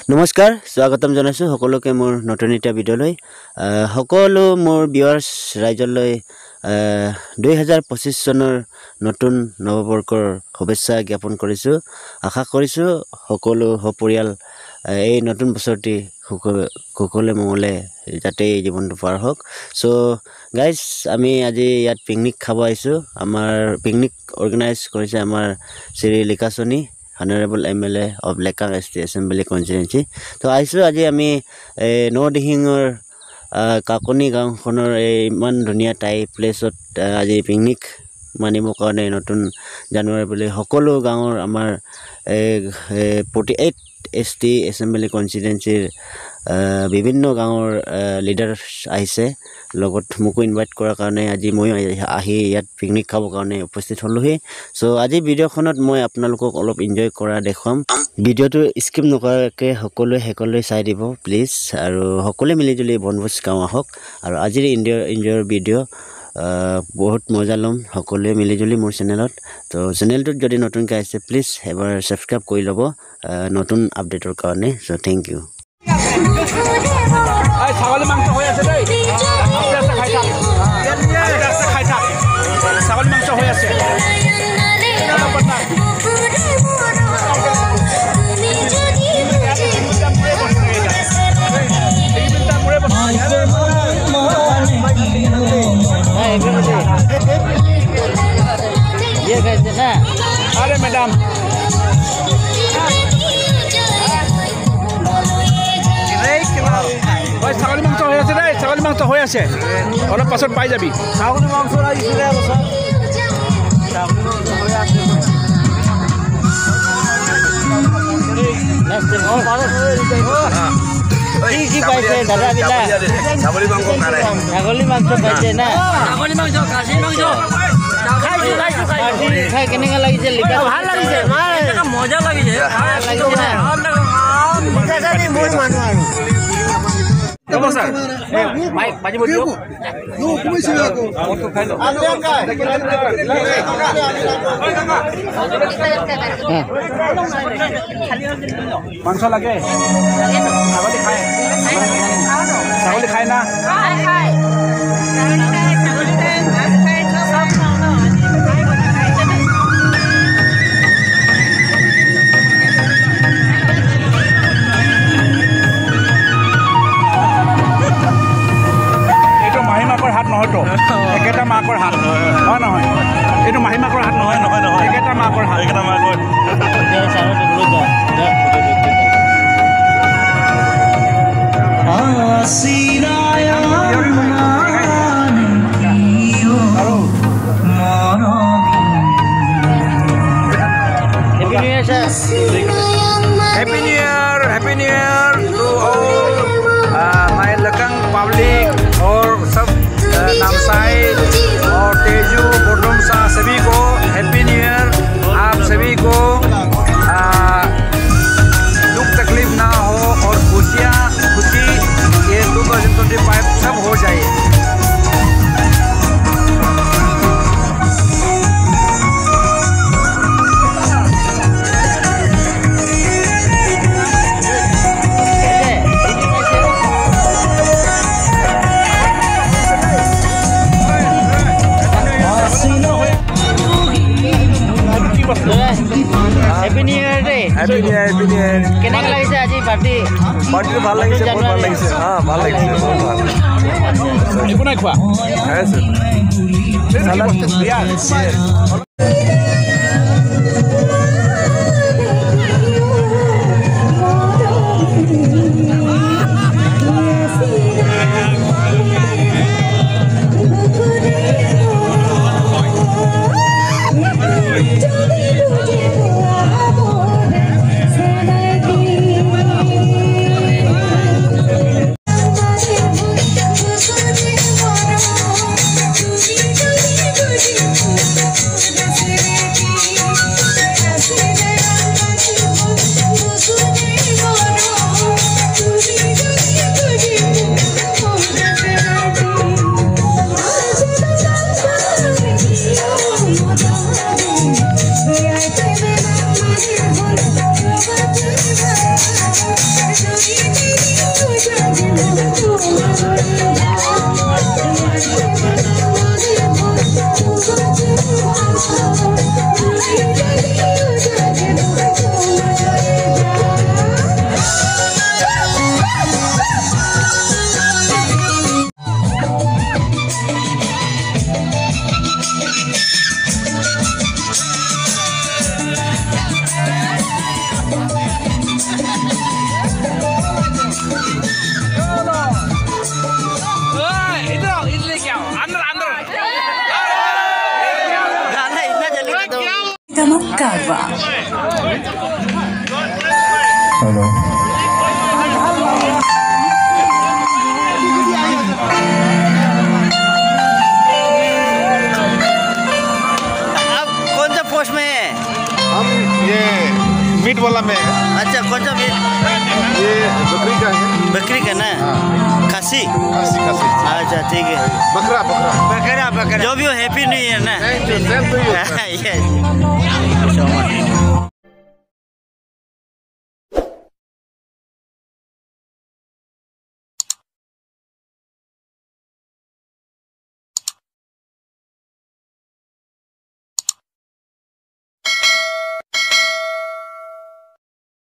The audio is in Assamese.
নমস্কাৰ স্বাগতম জনাইছো সকলোকে মোৰ নতুন এটা ভিডিঅ'লৈ সকলো মোৰ ভিউয়াৰ্স ৰাইজলৈ 2025 চনৰ নতুন নৱবৰ্ষৰ শুভেচ্ছা জ্ঞাপন কৰিছো আশা কৰিছো সকলো সপৰিয়াল এই নতুন বছৰটি সকলোৱে মংগলে যাতে জীৱনটো পাৰ হওক সো গাইস আমি আজি ইয়াত পিকনিক খাব আহিছো আমাৰ পিকনিক অৰ্গানাইজ কৰিছে আমাৰ Shri লিকাছনি Honorable MLA of Lekang ST Assembly Constituency. So aisu aji ami Nodihingor Kakoni gang honor man dunia tai place ot aji picnic manibo karone notun January bole hokolo gangor amar 48 ST Assembly Constituency বিভিন্ন গাঁৱৰ লিডাৰ্স আহিছে লগত মুকো ইনভাইট কৰাৰ কাৰণে আজি মই আহি ইয়াত পিকনিক খাব কাৰণে উপস্থিত হলোহি সো আজি ভিডিঅ'খনত মই আপোনালোকক অলপ এনজয় কৰা দেখাম ভিডিঅ'টো স্কিপ নকৰাকৈ সকলোৱে চাই দিব প্লিজ আৰু সকলোৱে মিলি জুলি বনভোজ খাওঁ আহক আৰু আজিৰ এনজয়ৰ ভিডিঅ' বহুত মজা লম সকলোৱে মিলি জুলি মোৰ চেনেলত তো চেনেলটোত যদি নতুনকৈ আহিছে প্লিজ এবাৰ সাবস্ক্ৰাইব কৰি ল'ব নতুন আপডেটৰ কাৰণে so thank you Ay, sagol mangso hoy ase dei. Apna khai thak. Apna khai thak. Sagol mangso hoy ase. ये कैसे ना अरे मैडम ছাগলী মাংস হৈ আছে দেই ছাগলী মাংস হৈ আছে অলপ পাছত পাই যাবি ছাগলী মাংস লাগিছিলে কি পাইছে দাদা বিলা ছাগলী মাংস পাইছে না ছাগলী মাংস খাসী মাংস খাই কেনেকা লাগিছে লিখা ভাল লাগিছে মজা লাগিছে মোৰ মানুহ আৰু নমস্কাৰ মাইক বাজি বলিও নো কমিছে আকৌ মত খাই লো মাংস লাগে ছাগলী খায় না খায় নহয়তো একেটা মাকৰ হাত হয় নহয় এইটো মাহী মাকৰ হাত নহয় নহয় নহয় একেটা মাকৰ হাত একেটা মাকৰ Happy New Year to all my Lekang public और सब नामसाई और तेजू बोडुमसा सभी को हैप्पी न्यू ईयर आप सभी को दुख तकलीफ ना हो और खुशी ये 2025 सब हो जाए Happy New Year day. Happy New Year. কেনেকা লাগিছে আজি পাৰ্টি ভাল লাগিছে বহুত ভাল লাগিছে ভাল লাগিছে একো নাই খোৱা कारवा। आप कौन सा पोस्ट में है? हम ये मीट वाला में है। अच्छा, कौन सा मीट? ये बकरी का है। बकरी का ना? खसी? खसी खसी। अच्छा, ठीक है। बकरा बकरा बकरा बकरा जो भी हो, हैप्पी न्यू ईयर ना। Thank you, same to you, sir. Yes.